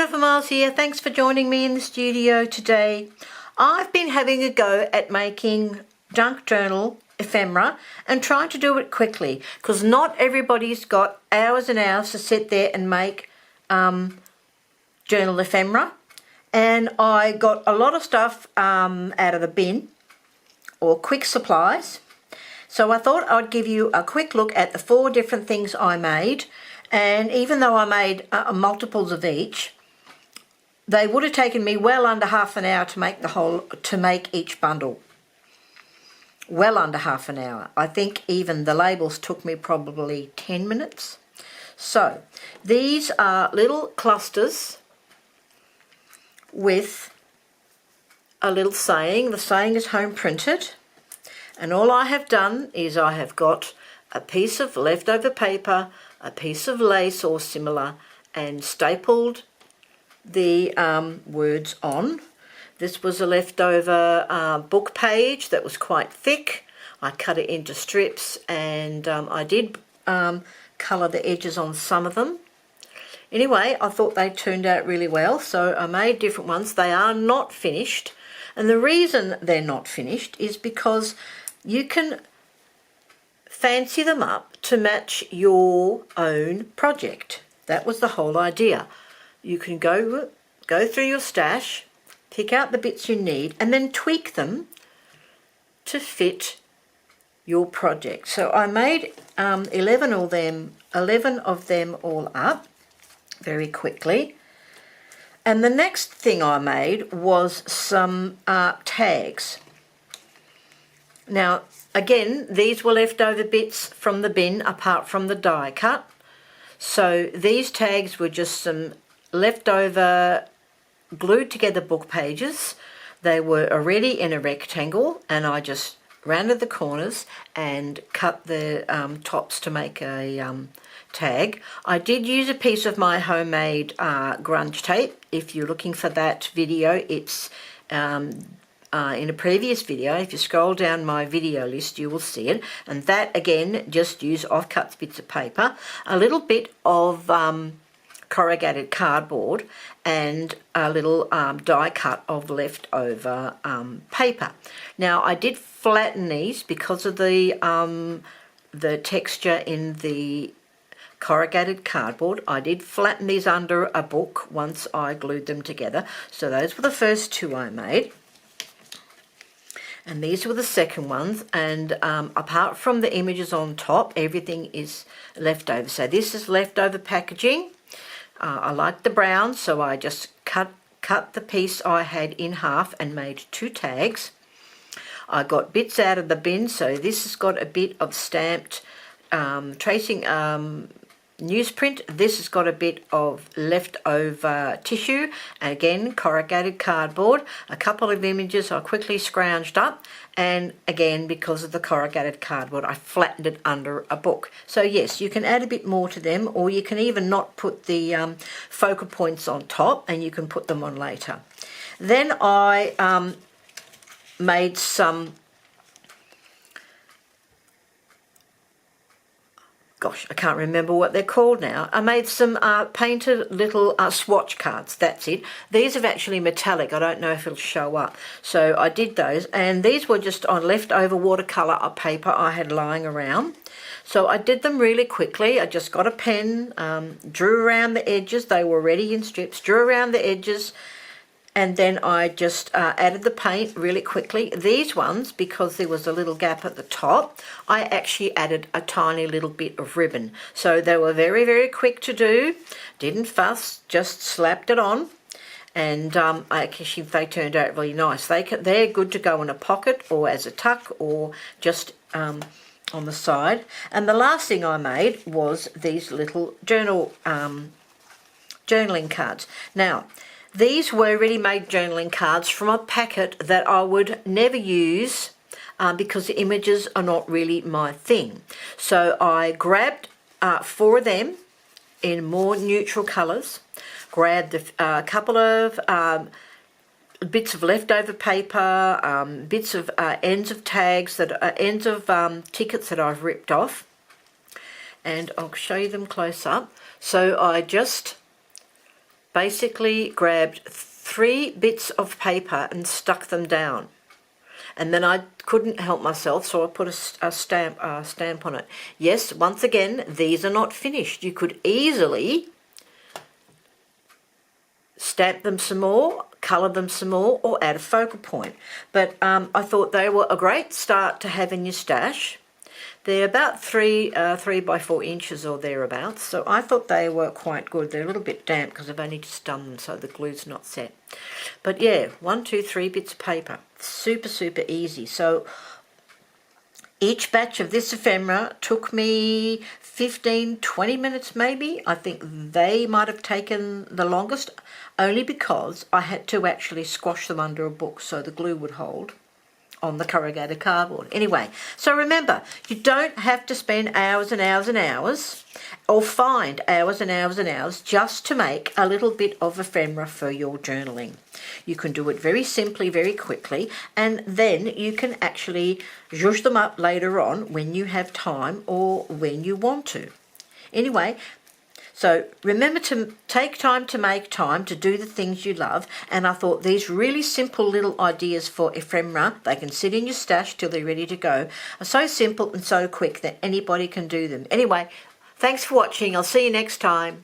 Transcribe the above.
Jennifer Miles here. Thanks for joining me in the studio today. I've been having a go at making junk journal ephemera and trying to do it quickly because not everybody's got hours and hours to sit there and make journal ephemera. And I got a lot of stuff out of the bin or quick supplies. So I thought I'd give you a quick look at the 4 different things I made. And even though I made multiples of each, they would have taken me well under half an hour to make each bundle. Well under half an hour. I think even the labels took me probably 10 minutes. So these are little clusters with a little saying. The saying is home printed. And all I have done is I have got a piece of leftover paper, a piece of lace or similar, and stapled the words on. This was a leftover book page that was quite thick. I cut it into strips and I did colour the edges on some of them. Anyway, I thought they turned out really well, so I made different ones. They are not finished, and the reason they're not finished is because you can fancy them up to match your own project. That was the whole idea. You can go through your stash, pick out the bits you need, and then tweak them to fit your project. So I made 11 of them all up very quickly. And the next thing I made was some tags. Now, again, these were leftover bits from the bin apart from the die cut. So these tags were just some leftover glued together book pages. They were already in a rectangle and I just rounded the corners and cut the tops to make a tag. I did use a piece of my homemade grunge tape. If you're looking for that video, it's in a previous video. If you scroll down my video list, you will see it. And that, again, just use offcut bits of paper, a little bit of corrugated cardboard, and a little die cut of leftover paper. Now, I did flatten these because of the texture in the corrugated cardboard. I did flatten these under a book once I glued them together. So those were the first 2 I made. And these were the second ones, and apart from the images on top, everything is leftover. So this is leftover packaging. I like the brown, so I just cut the piece I had in half and made 2 tags. I got bits out of the bin, so this has got a bit of stamped tracing newsprint. This has got a bit of leftover tissue, and again corrugated cardboard. A couple of images I quickly scrounged up, and again because of the corrugated cardboard I flattened it under a book. So yes, you can add a bit more to them, or you can even not put the focal points on top and you can put them on later. Then I made some, gosh, I can't remember what they're called now. I made some painted little swatch cards, that's it. These are actually metallic, I don't know if it'll show up. So I did those, and these were just on leftover watercolour paper I had lying around. So I did them really quickly. I just got a pen, drew around the edges, they were already in strips, drew around the edges, and then I just added the paint really quickly. These ones, because there was a little gap at the top, I actually added a tiny little bit of ribbon. So they were very, very quick to do. Didn't fuss, just slapped it on. And actually, they turned out really nice. They're good to go in a pocket or as a tuck or just on the side. And the last thing I made was these little journaling cards. Now, these were ready-made journaling cards from a packet that I would never use because the images are not really my thing. So I grabbed 4 of them in more neutral colours, grabbed a couple of bits of leftover paper, bits of ends of tags, ends of tickets that I've ripped off, and I'll show you them close up. So I just basically grabbed 3 bits of paper and stuck them down. And then I couldn't help myself, so I put a stamp on it. Yes, once again, these are not finished. You could easily stamp them some more, colour them some more, or add a focal point. But I thought they were a great start to have in your stash. They're about 3 by 4 inches or thereabouts, so I thought they were quite good. They're a little bit damp because I've only just done them, so the glue's not set. But yeah, 1, 2, 3 bits of paper. Super, super easy. So each batch of this ephemera took me 15, 20 minutes maybe. I think they might have taken the longest, only because I had to actually squash them under a book so the glue would hold on the corrugated cardboard. Anyway, so remember, you don't have to spend hours and hours and hours, or find hours and hours and hours just to make a little bit of ephemera for your journaling. You can do it very simply, very quickly, and then you can actually zhuzh them up later on when you have time or when you want to. Anyway, so remember to take time to make time to do the things you love. And I thought these really simple little ideas for ephemera, they can sit in your stash till they're ready to go, are so simple and so quick that anybody can do them. Anyway, thanks for watching. I'll see you next time.